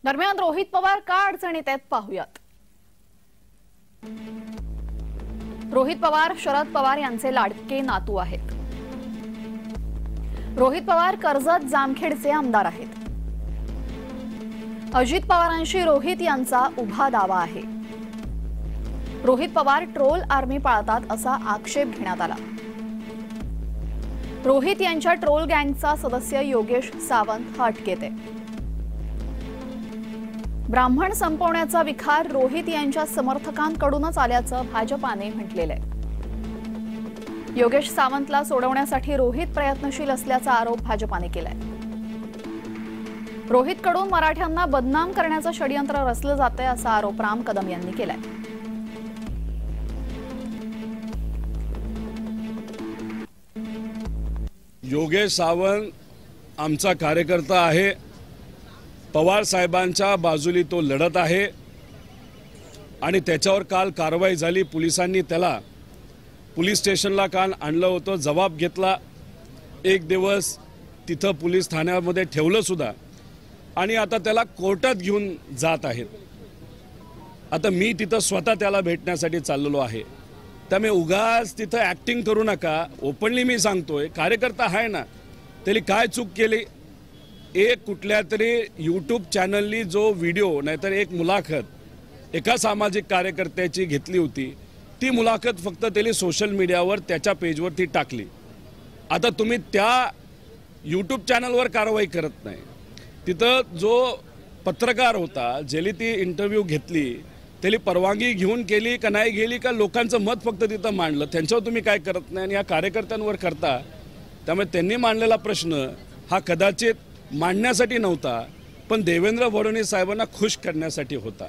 दरम्यान रोहित पवार का अडचणीत आहेत पाहूयात। रोहित पवार शरद पवार यांचे लाडके नातू आहेत। रोहित पवार कर्जत जामखेडचे आमदार आहेत। अजित पवारांशी रोहित यांचा उभा दावा आहे। रोहित पवार ट्रोल आर्मी पाळतात असा आक्षेप घेण्यात आला। रोहित यांच्या ट्रोल गँगचा सदस्य योगेश सावंत हा अटकेत आहे। ब्राह्मण संपवण्याचा विखार रोहित यांच्या समर्थकांकडूनच आल्याचं भाजपाने म्हटलेलं आहे। योगेश सावंतला सोडवण्यासाठी रोहित प्रयत्नशील असल्याचा आरोप भाजपाने केलाय। रोहितकडून मराठ्यांना बदनाम करण्याचं षडयंत्र रचलं जातंय असा आरोप राम कदम यांनी केलाय। योगेश सावंत आमचा कार्यकर्ता आहे। पवार साहेबांच्या बाजूली तो लढत आहे आणि त्याच्यावर काल कारवाई झाली। पोलिसांनी त्याला पोलीस स्टेशनला काल आणलं होतं, जबाब घेतला। एक दिवस तिथं पोलीस ठाण्यामध्ये ठेवलं सुद्धा आणि आता त्याला कोर्टात घेऊन जात आहेत। आता मी तिथं स्वतः त्याला भेटण्यासाठी चाललेलो आहे। त्यामुळे उगाच तिथं ॲक्टिंग करू नका। ओपनली मी सांगतोय, कार्यकर्ता आहे ना, त्याला काय चूक केली? एक कुठल्या तरी यूट्यूब चॅनलनी जो व्हिडिओ नाहीतर एक मुलाखत एका सामाजिक कार्यकर्त्याची घेतली होती, ती मुलाखत फक्त त्याने सोशल मीडियावर त्याच्या पेजवरती टाकली। आता तुम्ही त्या यूट्यूब चॅनलवर कारवाई करत नाही। तिथं जो पत्रकार होता, ज्याने ती इंटरव्ह्यू घेतली, त्याला परवानगी घेऊन केली का नाही गेली का लोकांचं मत फक्त तिथं मांडलं, त्यांच्यावर तुम्ही काय करत नाही आणि या कार्यकर्त्यांवर करता। त्यामुळे त्यांनी मांडलेला प्रश्न हा कदाचित मांडण्यासाठी नव्हता, पण देवेंद्र फडणवीस साहेबांना खुश करण्यासाठी होता।